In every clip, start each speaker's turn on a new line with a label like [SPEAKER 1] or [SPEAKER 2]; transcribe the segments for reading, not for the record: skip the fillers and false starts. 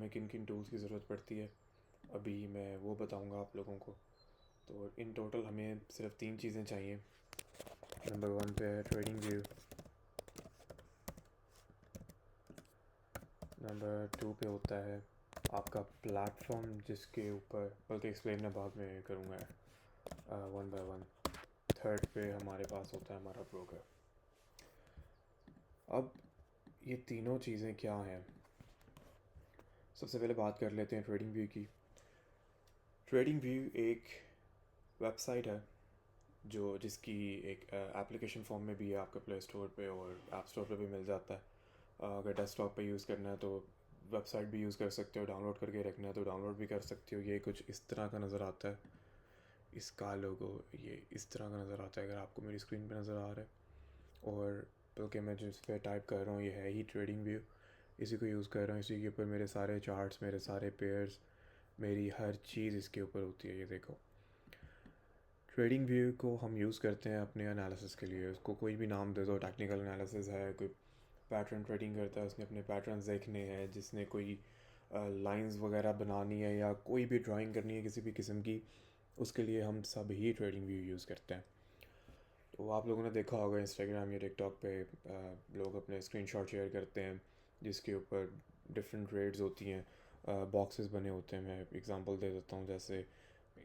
[SPEAKER 1] हमें किन किन टूल्स की ज़रूरत पड़ती है, अभी मैं वो बताऊंगा आप लोगों को। तो इन टोटल हमें सिर्फ 3 चीज़ें चाहिए। नंबर 1 पे है ट्रेडिंग व्यू, नंबर 2 पे होता है आपका प्लेटफॉर्म जिसके ऊपर, बल्कि एक्सप्लेन मैं बाद में करूँगा वन बाय वन। थर्ड पे हमारे पास होता है हमारा ब्रोकर। अब ये तीनों चीज़ें क्या हैं, सबसे पहले बात कर लेते हैं ट्रेडिंग व्यू की। ट्रेडिंग व्यू एक वेबसाइट है जो जिसकी एक एप्लीकेशन फॉर्म में भी है आपके प्ले स्टोर पे और ऐप स्टोर पे भी मिल जाता है। अगर डेस्कटॉप पे यूज़ करना है तो वेबसाइट भी यूज़ कर सकते हो, डाउनलोड करके रखना है तो डाउनलोड भी कर सकते हो। ये कुछ इस तरह का नज़र आता है, इसका लोगो ये इस तरह का नज़र आता है अगर आपको मेरी स्क्रीन पे नज़र आ रहा है। और बल्कि मैं जिस पे टाइप कर रहा हूँ ये है ही ट्रेडिंग व्यू, इसी को यूज़ कर रहा हूँ। इसी के ऊपर मेरे सारे चार्ट्स, मेरे सारे पेयर्स, मेरी हर चीज़ इसके ऊपर होती है। ये देखो, ट्रेडिंग व्यू को हम यूज़ करते हैं अपने एनालिसिस के लिए। उसको कोई भी नाम दे दो, टेक्निकल एनालिसिस है, कोई पैटर्न ट्रेडिंग करता है, उसने अपने पैटर्न्स देखने हैं, जिसने कोई लाइंस वगैरह बनानी है या कोई भी ड्राइंग करनी है किसी भी किस्म की, उसके लिए हम सब ही ट्रेडिंग व्यू यूज़ करते हैं। तो आप लोगों ने देखा होगा इंस्टाग्राम या टिकटॉक पे लोग अपने स्क्रीनशॉट शेयर करते हैं जिसके ऊपर डिफरेंट रेट्स होती हैं, बॉक्सेस बने होते हैं। मैं एग्जांपल दे देता हूँ, जैसे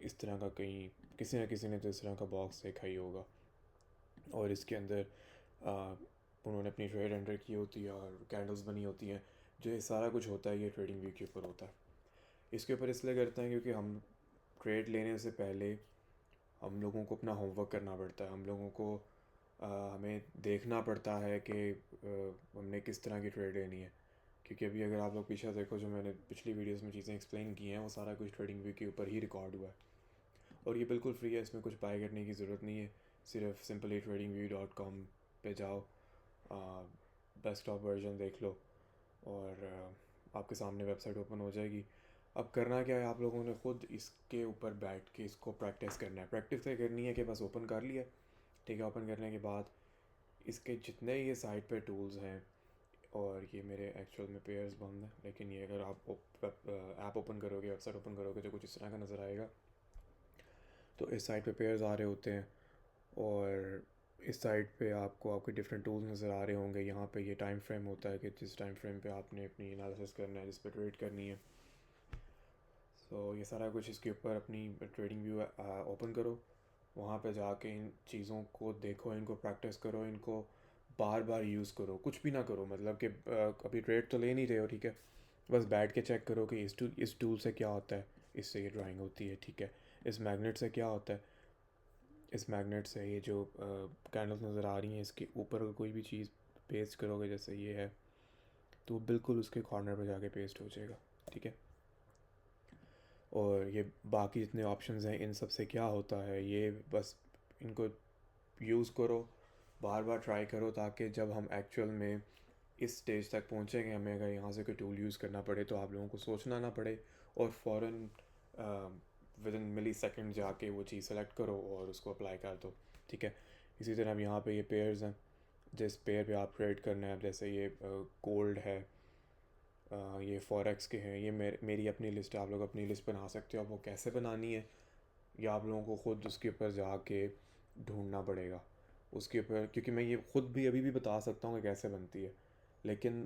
[SPEAKER 1] इस तरह का कहीं किसी न किसी ने तो इस तरह का बॉक्स देखा ही होगा और इसके अंदर उन्होंने अपनी ट्रेड एंटर की होती है और कैंडल्स बनी होती हैं। जो ये सारा कुछ होता है ये ट्रेडिंग व्यू के ऊपर होता है। इसके ऊपर इसलिए करते हैं क्योंकि हम ट्रेड लेने से पहले हम लोगों को अपना होमवर्क करना पड़ता है। हम लोगों को हमें देखना पड़ता है कि हमने किस तरह की ट्रेड लेनी है। क्योंकि अभी अगर आप लोग पीछे देखो, जो मैंने पिछली वीडियोस में चीज़ें एक्सप्लेन की हैं वो सारा कुछ ट्रेडिंग व्यू के ऊपर ही रिकॉर्ड हुआ है और ये बिल्कुल फ्री है, इसमें कुछ बाय करने की ज़रूरत नहीं है। सिर्फ सिंपली tradingview.com पे जाओ, डेस्कटॉप वर्जन देख लो और आपके सामने वेबसाइट ओपन हो जाएगी। अब करना क्या है, आप लोगों ने ख़ुद इसके ऊपर बैठ के इसको प्रैक्टिस करना है। प्रैक्टिस क्या करनी है कि बस ओपन कर लिया, ठीक है। ओपन करने के बाद इसके जितने ये साइट पे टूल्स हैं, और ये मेरे एक्चुअल में पेयर्स बंद हैं, लेकिन ये अगर आप ऐप ओपन करोगे, वेबसाइट ओपन करोगे तो कुछ इस तरह का नज़र आएगा। तो इस साइट पे पेयर्स आ रहे होते हैं और इस साइट पे आपको आपके डिफरेंट टूल्स नज़र आ रहे होंगे। यहाँ पे ये टाइम फ्रेम होता है कि जिस टाइम फ्रेम पे आपने अपनी एनालिसिस करना है, जिस पे ट्रेड करनी है। सो ये सारा कुछ इसके ऊपर अपनी ट्रेडिंग व्यू ओपन करो, वहाँ पे जाके इन चीज़ों को देखो, इनको प्रैक्टिस करो, इनको बार बार यूज़ करो। कुछ भी ना करो, मतलब कि अभी ट्रेड तो ले नहीं रहे हो, ठीक है, बस बैठ के चेक करो कि इस टूल से क्या होता है, इससे ये ड्राइंग होती है, ठीक है। इस मैग्नेट से क्या होता है, इस मैग्नेट से ये जो कैंडल्स नज़र आ रही हैं इसके ऊपर अगर कोई भी चीज़ पेस्ट करोगे, जैसे ये है, तो बिल्कुल उसके कॉर्नर पर जाके पेस्ट हो जाएगा, ठीक है। और ये बाकी जितने ऑप्शंस हैं इन सब से क्या होता है, ये बस इनको यूज़ करो, बार बार ट्राई करो, ताकि जब हम एक्चुअल में इस स्टेज तक पहुँचेंगे, हमें अगर यहाँ से कोई टूल यूज़ करना पड़े तो आप लोगों को सोचना ना पड़े और फ़ौरन विद इन मिली सेकेंड जाके वो चीज़ सेलेक्ट करो और उसको अप्लाई कर दो, ठीक है। इसी तरह अब यहाँ पे ये पेयर्स हैं, जिस पेयर पे आप ट्रेड करना है, जैसे ये गोल्ड है, ये फॉरेक्स के हैं, ये मेरी अपनी लिस्ट है। आप लोग अपनी लिस्ट बना सकते हो। अब वो कैसे बनानी है या आप लोगों को ख़ुद उसके ऊपर जाके ढूंढना पड़ेगा उसके ऊपर, क्योंकि मैं ये ख़ुद भी अभी भी बता सकता हूँ कि कैसे बनती है, लेकिन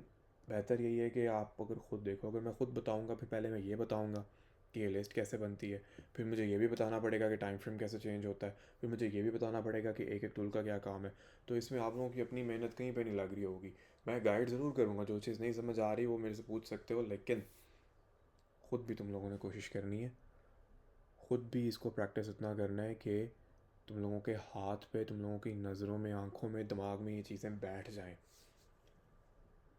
[SPEAKER 1] बेहतर यही है कि आप अगर ख़ुद देखो। अगर मैं ख़ुद बताऊँगा, फिर पहले मैं ये बताऊँगा कि ये लिस्ट कैसे बनती है, फिर मुझे ये भी बताना पड़ेगा कि टाइम फ्रेम कैसे चेंज होता है, फिर मुझे ये भी बताना पड़ेगा कि एक एक टूल का क्या काम है। तो इसमें आप लोगों की अपनी मेहनत कहीं पे नहीं लग रही होगी। मैं गाइड ज़रूर करूँगा, जो चीज़ नहीं समझ आ रही वो मेरे से पूछ सकते हो, लेकिन ख़ुद भी तुम लोगों ने कोशिश करनी है, ख़ुद भी इसको प्रैक्टिस इतना करना है कि तुम लोगों के हाथ पे, तुम लोगों की नज़रों में, आँखों में, दिमाग में ये चीज़ें बैठ जाएं।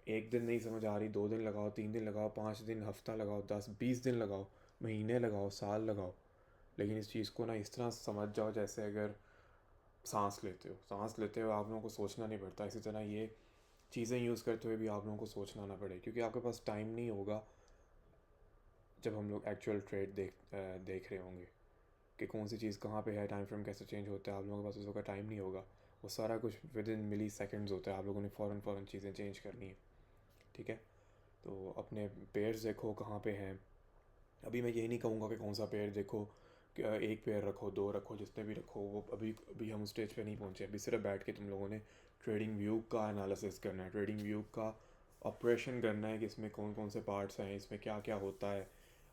[SPEAKER 1] एक दिन नहीं समझ आ रही, 2 दिन लगाओ, 3 दिन लगाओ, 5 दिन, हफ्ता लगाओ, 10-20 दिन लगाओ, महीने लगाओ, साल लगाओ, लेकिन इस चीज़ को ना इस तरह समझ जाओ जैसे अगर सांस लेते हो। सांस लेते हो आप लोगों को सोचना नहीं पड़ता, इसी तरह ये चीज़ें यूज़ करते हुए भी आप लोगों को सोचना ना पड़े, क्योंकि आपके पास टाइम नहीं होगा जब हम लोग एक्चुअल ट्रेड देख रहे होंगे कि कौन सी चीज़ कहाँ पे है, टाइम फ्रेम कैसे चेंज होता है। आप लोगों के पास उस वक्त टाइम नहीं होगा, वो सारा कुछ विद इन मिली सेकेंड्स होता है। आप लोगों ने फ़ौरन चीज़ें चेंज करनी है, ठीक है। तो अपने पेयर्स देखो कहाँ पे हैं। अभी मैं यही नहीं कहूँगा कि कौन सा पेयर देखो, कि एक पेयर रखो, दो रखो, जितने भी रखो, वो अभी अभी हम स्टेज पे नहीं पहुँचे। अभी सिर्फ बैठ के तुम लोगों ने ट्रेडिंग व्यू का एनालिसिस करना है, ट्रेडिंग व्यू का ऑपरेशन करना है कि इसमें कौन कौन से पार्ट्स हैं, इसमें क्या क्या होता है,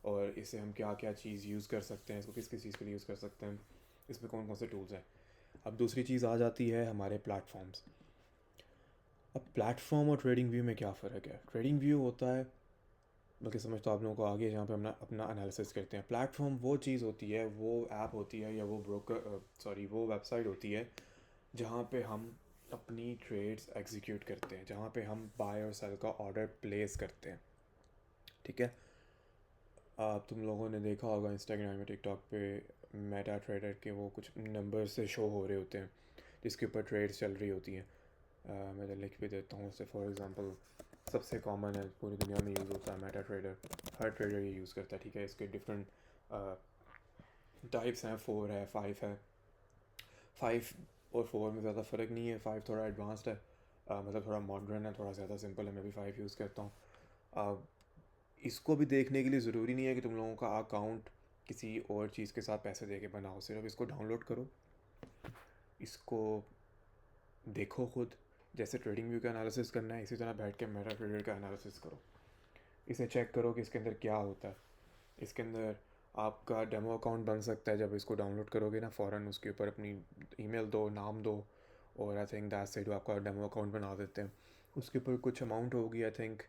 [SPEAKER 1] और इससे हम क्या क्या चीज़ यूज़ कर सकते हैं, इसको किस किस चीज़ के लिए यूज़ कर सकते हैं, इसमें कौन कौन से टूल्स हैं। अब दूसरी चीज़ आ जाती है हमारे प्लेटफॉर्म्स। अब प्लेटफॉर्म और ट्रेडिंग व्यू में क्या फ़र्क है? ट्रेडिंग व्यू होता है, बल्कि समझ तो आप लोगों को आगे, जहाँ पे हम अपना एनालिसिस करते हैं। प्लेटफॉर्म वो चीज़ होती है, वो ऐप होती है, या वो वो वेबसाइट होती है जहाँ पे हम अपनी ट्रेड्स एग्जीक्यूट करते हैं, जहाँ पे हम बाय और सेल का ऑर्डर प्लेस करते हैं। ठीक है, आप तुम लोगों ने देखा होगा इंस्टाग्राम या टिकटॉक पे मेटा ट्रेडर के वो कुछ नंबर से शो हो रहे होते हैं जिसके ऊपर ट्रेड्स चल रही होती हैं। मैं तो लिख भी देता हूँ उससे। फॉर एग्ज़ाम्पल, सबसे कॉमन है, पूरी दुनिया में यूज़ होता है मेटा ट्रेडर, हर ट्रेडर ये यूज़ करता है। ठीक है, इसके डिफरेंट टाइप्स हैं, 4 है, 5 है। 5 और 4 में ज़्यादा फ़र्क नहीं है, 5 थोड़ा एडवांस्ड है, मतलब थोड़ा मॉडर्न है, थोड़ा ज़्यादा सिंपल है। मैं भी 5 यूज़ करता हूँ। इसको भी देखने के लिए ज़रूरी नहीं है कि तुम लोगों का अकाउंट किसी और चीज़ के साथ पैसे दे के बनाओ। सिर्फ इसको डाउनलोड करो, इसको देखो खुद। जैसे ट्रेडिंग व्यू का एनालिसिस करना है, इसी तरह बैठ के मेटा ट्रेडर का एनालिसिस करो। इसे चेक करो कि इसके अंदर क्या होता है। इसके अंदर आपका डेमो अकाउंट बन सकता है। जब इसको डाउनलोड करोगे ना, फ़ौरन उसके ऊपर अपनी ईमेल दो, नाम दो, और आई थिंक दैट से आपका डेमो अकाउंट बना देते हैं। उसके ऊपर कुछ अमाउंट होगी, आई थिंक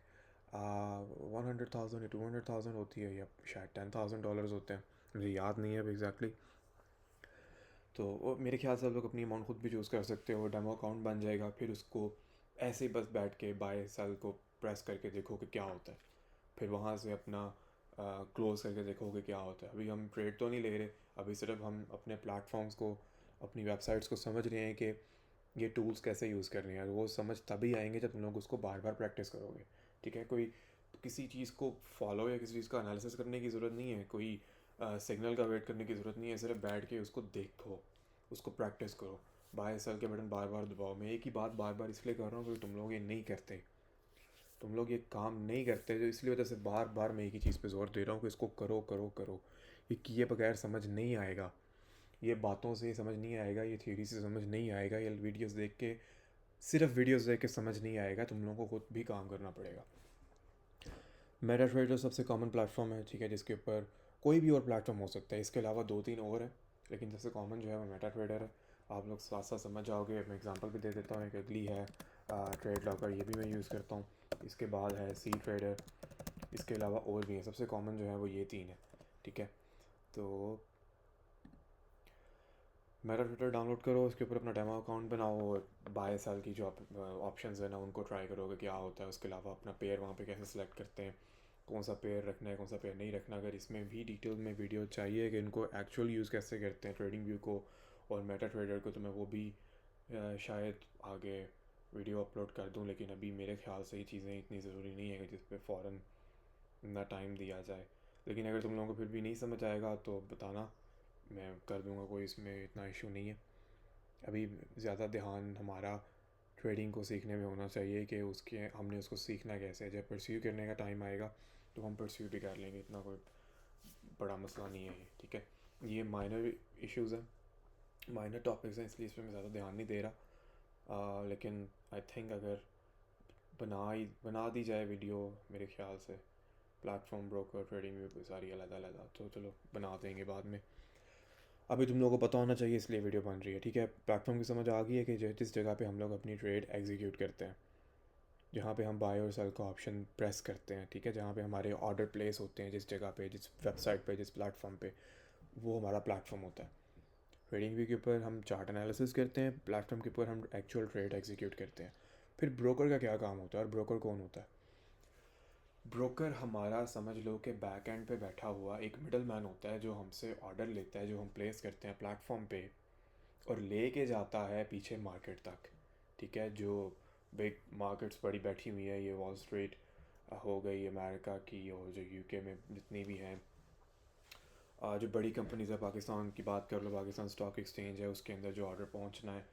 [SPEAKER 1] 100,000 या 200,000 होती है, या शायद $10,000 होते हैं, मुझे याद नहीं है अब एग्जैक्टली। तो वो मेरे ख्याल से आप लोग अपनी अमाउंट खुद भी चूज़ कर सकते हो। डेमो अकाउंट बन जाएगा, फिर उसको ऐसे ही बस बैठ के बाय सेल को प्रेस करके देखो कि क्या होता है। फिर वहाँ से अपना क्लोज़ करके देखो कि क्या होता है। अभी हम ट्रेड तो नहीं ले रहे, अभी सिर्फ हम अपने प्लेटफॉर्म्स को, अपनी वेबसाइट्स को समझ रहे हैं कि ये टूल्स कैसे यूज़ करने हैं। और वो समझ तभी आएंगे जब तुम लोग उसको बार बार प्रैक्टिस करोगे। ठीक है, कोई किसी चीज़ को फॉलो या किसी चीज़ का एनालिसिस करने की ज़रूरत नहीं है, कोई सिग्नल का वेट करने की ज़रूरत नहीं है। सिर्फ बैठ के उसको देखो, उसको प्रैक्टिस करो, बाय सेल के बटन बार बार दबाओ। मैं एक ही बात बार बार इसलिए कर रहा हूँ क्योंकि तुम लोग ये नहीं करते, तुम लोग ये काम नहीं करते, जो इसलिए वजह से बार बार मैं एक ही चीज़ पे जोर दे रहा हूँ कि इसको करो करो करो। ये किए बगैर समझ नहीं आएगा, ये बातों से समझ नहीं आएगा, ये थ्योरी से समझ नहीं आएगा, ये वीडियोस देख के, सिर्फ वीडियोस देख के समझ नहीं आएगा। तुम लोगों को खुद भी काम करना पड़ेगा। मेटा ट्रेडर सबसे कॉमन प्लेटफॉर्म है, ठीक है, जिसके ऊपर कोई भी और प्लेटफॉर्म हो सकता है। इसके अलावा 2-3 और हैं, लेकिन सबसे कॉमन जो है वो मेटा ट्रेडर है। आप लोग साथ साथ समझ जाओगे। मैं एग्जांपल भी दे देता हूँ। एक अगली है ट्रेड लॉकर, ये भी मैं यूज़ करता हूँ। इसके बाद है सी ट्रेडर। इसके अलावा और भी हैं, सबसे कॉमन जो है वो ये 3 है। ठीक है, तो मेटा ट्रेडर डाउनलोड करो, उसके ऊपर अपना डेमो अकाउंट बनाओ, और बाय सेल की जो ऑप्शंस है ना, उनको ट्राई करोगे क्या होता है। उसके अलावा अपना पेयर वहाँ पे कैसे सेलेक्ट करते हैं, कौन सा पेयर रखना है, कौन सा पेयर नहीं रखना। अगर इसमें भी डिटेल में वीडियो चाहिए कि इनको एक्चुअल यूज़ कैसे करते हैं, ट्रेडिंग व्यू को और मेटा ट्रेडर को, तो मैं वो भी शायद आगे वीडियो अपलोड कर दूँ। लेकिन अभी मेरे ख्याल से ये चीज़ें इतनी ज़रूरी नहीं है कि जिस पे फ़ौरन इतना टाइम दिया जाए। लेकिन अगर तुम लोगों को फिर भी नहीं समझ आएगा तो बताना, मैं कर दूँगा, कोई इसमें इतना इशू नहीं है। अभी ज़्यादा ध्यान हमारा ट्रेडिंग को सीखने में होना चाहिए कि उसके हमने उसको सीखना कैसे है। जब परस्यू करने का टाइम आएगा तो हम परस्यू भी कर लेंगे, इतना कोई बड़ा मसला नहीं है ये। ठीक है, ये माइनर इश्यूज़ हैं, माइनर टॉपिक्स हैं, इसलिए इस पर मैं ज़्यादा ध्यान नहीं दे रहा। लेकिन आई थिंक अगर बना दी जाए वीडियो, मेरे ख्याल से प्लेटफॉर्म, ब्रोकर, ट्रेडिंग व्यू की सारी अलग अलग, तो चलो बना देंगे बाद में। अभी तुम लोगों को पता होना चाहिए इसलिए वीडियो बन रही है। ठीक है, प्लेटफॉर्म की समझ आ गई है कि जिस जगह पे हम लोग अपनी ट्रेड एग्जीक्यूट करते हैं, जहाँ पे हम बाय और सेल का ऑप्शन प्रेस करते हैं। ठीक है, जहाँ पे हमारे ऑर्डर प्लेस होते हैं, जिस जगह पे, जिस वेबसाइट पे, जिस प्लेटफॉर्म पे, वो हमारा प्लेटफॉर्म होता है। ट्रेडिंग व्यू के ऊपर हम चार्ट एनालिसिस करते हैं, प्लेटफॉर्म के ऊपर हम एक्चुअल ट्रेड एग्जीक्यूट करते हैं। फिर ब्रोकर का क्या काम होता है, और ब्रोकर कौन होता है? ब्रोकर हमारा, समझ लो कि बैक एंड पे बैठा हुआ एक मिडल मैन होता है, जो हमसे ऑर्डर लेता है, जो हम प्लेस करते हैं प्लेटफॉर्म पे, और ले के जाता है पीछे मार्केट तक। ठीक है, जो बिग मार्केट्स बड़ी बैठी हुई है, ये वॉल स्ट्रीट हो गई अमेरिका की, और जो यूके में जितनी भी हैं, जो बड़ी कंपनीज है, पाकिस्तान की बात कर लो, पाकिस्तान स्टॉक एक्सचेंज है, उसके अंदर जो ऑर्डर पहुंचना है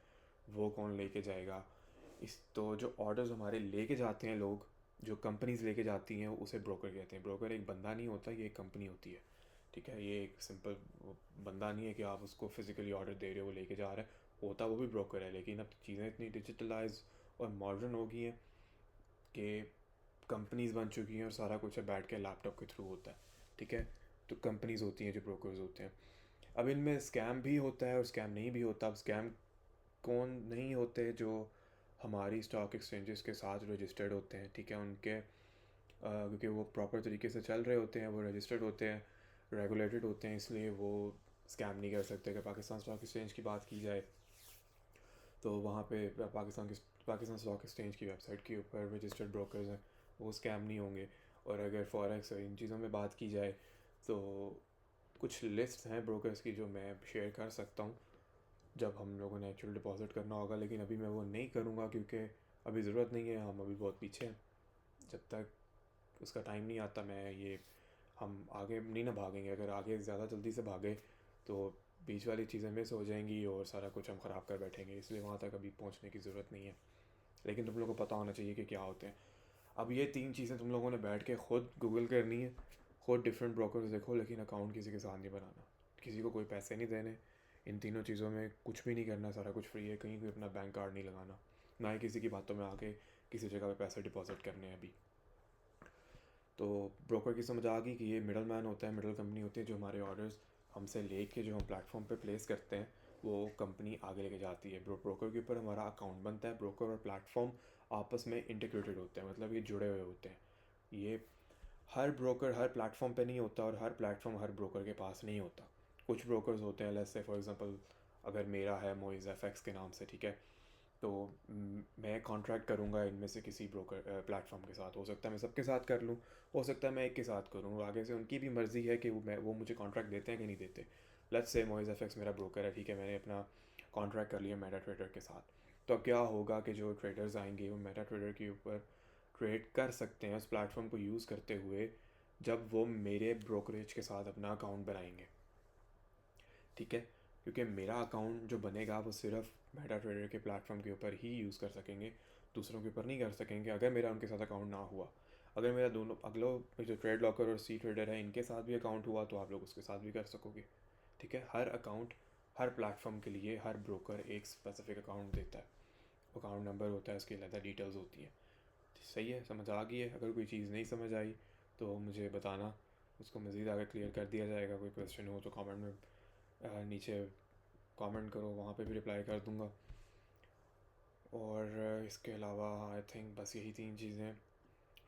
[SPEAKER 1] वो कौन लेके जाएगा। इस तो जो ऑर्डर्स हमारे लेके जाते हैं लोग, जो कंपनीज़ लेके जाती हैं उसे ब्रोकर कहते हैं। ब्रोकर एक बंदा नहीं होता, ये एक कंपनी होती है, ठीक है। ये एक सिंपल बंदा नहीं है कि आप उसको फिज़िकली ऑर्डर दे रहे हो, वो लेके जा रहा है, होता वो भी ब्रोकर है। लेकिन अब चीज़ें इतनी डिजिटलाइज और मॉडर्न हो गई हैं कि कंपनीज़ बन चुकी हैं और सारा कुछ है बैठ के लैपटॉप के थ्रू होता है, ठीक है। तो कंपनीज़ होती हैं जो ब्रोकर्स होते हैं। अब इनमें स्कैम भी होता है और स्कैम नहीं भी होता। अब स्कैम कौन नहीं होते? जो हमारी स्टॉक एक्सचेंजेस के साथ रजिस्टर्ड होते हैं, ठीक है। उनके क्योंकि वो प्रॉपर तरीके से चल रहे होते हैं, वो रजिस्टर्ड होते हैं, रेगुलेटेड होते हैं, इसलिए वो स्कैम नहीं कर सकते। अगर पाकिस्तान स्टॉक एक्सचेंज की बात की जाए तो वहाँ पे पाकिस्तान स्टॉक एक्सचेंज की वेबसाइट के ऊपर रजिस्टर्ड ब्रोकर्स हैं, वो स्कैम नहीं होंगे। और अगर फॉरेक्स और इन चीज़ों में बात की जाए तो कुछ लिस्ट हैं ब्रोकर्स की जो मैं शेयर कर सकता हूँ जब हम लोगों ने एक्चुअल डिपॉजिट करना होगा, लेकिन अभी मैं वो नहीं करूँगा क्योंकि अभी ज़रूरत नहीं है, हम अभी बहुत पीछे हैं। जब तक उसका टाइम नहीं आता मैं ये हम आगे नहीं ना भागेंगे। अगर आगे ज़्यादा जल्दी से भागे तो बीच वाली चीज़ें मिस हो जाएंगी और सारा कुछ हम ख़राब कर बैठेंगे, इसलिए वहाँ तक अभी पहुँचने की ज़रूरत नहीं है। लेकिन तुम लोगों को पता होना चाहिए कि क्या होते हैं। अब ये 3 चीज़ें तुम लोगों ने बैठ के ख़ुद गूगल करनी है, ख़ुद डिफरेंट ब्रोकर्स देखो, लेकिन अकाउंट किसी के साथ नहीं बनाना, किसी को कोई पैसे नहीं देने। इन तीनों चीज़ों में कुछ भी नहीं करना, सारा कुछ फ्री है। कहीं कोई अपना बैंक कार्ड नहीं लगाना, ना ही किसी की बातों में आके किसी जगह पे पैसे डिपॉजिट करने हैं अभी। तो ब्रोकर की समझ आ गई कि ये मिडल मैन होता है, मिडल कंपनी होती है जो हमारे ऑर्डर्स हमसे लेके जो हम प्लेटफॉर्म पे प्लेस करते हैं वो कंपनी आगे लेके जाती है। ब्रोकर के ऊपर हमारा अकाउंट बनता है। ब्रोकर और प्लेटफॉर्म आपस में इंटीग्रेटेड होते हैं, मतलब ये जुड़े हुए होते हैं। ये हर ब्रोकर हर प्लेटफॉर्म पे नहीं होता और हर प्लेटफॉर्म हर ब्रोकर के पास नहीं होता। कुछ ब्रोकर्स होते हैं, लेट्स से फॉर एग्जांपल अगर मेरा है मोइज़ एफएक्स के नाम से, ठीक है। तो मैं कॉन्ट्रैक्ट करूँगा इनमें से किसी ब्रोकर प्लेटफॉर्म के साथ। हो सकता है मैं सबके साथ कर लूँ, हो सकता है मैं एक के साथ करूँ। आगे से उनकी भी मर्ज़ी है कि वो मुझे कॉन्ट्रैक्ट देते हैं कि नहीं देते। लेट्स से मोइज़ एफएक्स मेरा ब्रोकर है, ठीक है। मैंने अपना कॉन्ट्रैक्ट कर लिया मेटा ट्रेडर के साथ। तो अब क्या होगा कि जो ट्रेडर्स आएंगे वो मेटा ट्रेडर के ऊपर ट्रेड कर सकते हैं उस प्लेटफॉर्म को यूज़ करते हुए, जब वो मेरे ब्रोकरेज के साथ अपना अकाउंट बनाएंगे, ठीक है। क्योंकि मेरा अकाउंट जो बनेगा वो सिर्फ मेटा ट्रेडर के प्लेटफॉर्म के ऊपर ही यूज़ कर सकेंगे, दूसरों के ऊपर नहीं कर सकेंगे अगर मेरा उनके साथ अकाउंट ना हुआ। अगर मेरा दोनों अगलो जो ट्रेड लॉकर और सी ट्रेडर है इनके साथ भी अकाउंट हुआ तो आप लोग उसके साथ भी कर सकोगे, ठीक है। हर अकाउंट हर प्लेटफॉर्म के लिए हर ब्रोकर एक स्पेसिफिक अकाउंट देता है, अकाउंट नंबर होता है, उसकी अलग डिटेल्स होती हैं। सही है, समझ आ गई है? अगर कोई चीज़ नहीं समझ आई तो मुझे बताना, उसको मज़ीद आगे क्लियर कर दिया जाएगा। कोई क्वेश्चन हो तो कमेंट में नीचे कमेंट करो, वहाँ पे भी रिप्लाई कर दूँगा। और इसके अलावा आई थिंक बस यही 3 चीज़ें,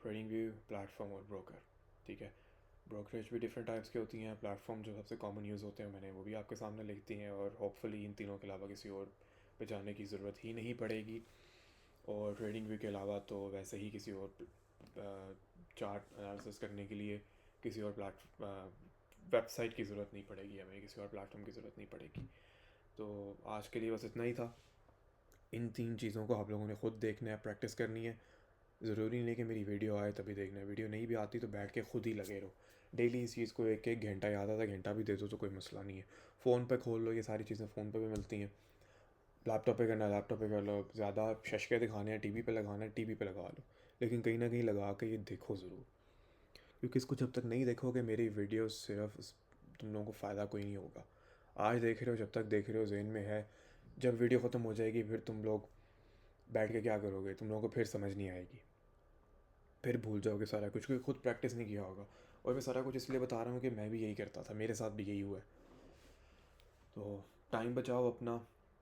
[SPEAKER 1] ट्रेडिंग व्यू, प्लेटफॉर्म और ब्रोकर, ठीक है। ब्रोकरेज भी डिफरेंट टाइप्स की होती हैं। प्लेटफॉर्म जो सबसे कॉमन यूज़ होते हैं मैंने वो भी आपके सामने लिख दी हैं, और होपफुली इन तीनों के अलावा किसी और पे जाने की ज़रूरत ही नहीं पड़ेगी। और ट्रेडिंग व्यू के अलावा तो वैसे ही किसी और चार्ट एनालिसिस करने के लिए किसी और वेबसाइट की ज़रूरत नहीं पड़ेगी, हमें किसी और प्लेटफॉर्म की ज़रूरत नहीं पड़ेगी। तो आज के लिए बस इतना ही था। इन 3 चीज़ों को आप लोगों ने ख़ुद देखना है, प्रैक्टिस करनी है। ज़रूरी नहीं कि मेरी वीडियो आए तभी देखना है, वीडियो नहीं भी आती तो बैठ के खुद ही लगे रहो। डेली इस चीज़ को एक एक घंटा या आधा घंटा भी दे दो तो कोई मसला नहीं है। फ़ोन पे खोल लो, ये सारी चीज़ें फ़ोन पे भी मिलती हैं। लैपटॉप पे करना है लैपटॉप पे कर लो, ज़्यादा शशके दिखाने हैं टीवी पे लगाना है टीवी पे लगा लो, लेकिन कहीं ना कहीं लगा के ये देखो ज़रूर। क्योंकि इसको जब तक नहीं देखोगे मेरी वीडियो सिर्फ तुम लोगों को फ़ायदा कोई नहीं होगा। आज देख रहे हो, जब तक देख रहे हो जहन में है, जब वीडियो ख़त्म हो जाएगी फिर तुम लोग बैठ के क्या करोगे, तुम लोगों को फिर समझ नहीं आएगी, फिर भूल जाओगे सारा कुछ, क्योंकि खुद प्रैक्टिस नहीं किया होगा। और मैं सारा कुछ इसलिए बता रहा हूँ कि मैं भी यही करता था, मेरे साथ भी यही हुआ है। तो टाइम बचाओ अपना,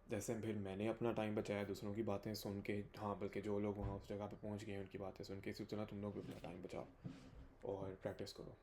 [SPEAKER 1] जैसे फिर मैंने अपना टाइम बचाया दूसरों की बातें सुन के, हाँ बल्कि जो लोग वहाँ उस जगह पे पहुँच गए हैं उनकी बातें सुन के, इसी तरह तुम लोग भी अपना टाइम बचाओ और प्रैक्टिस करो।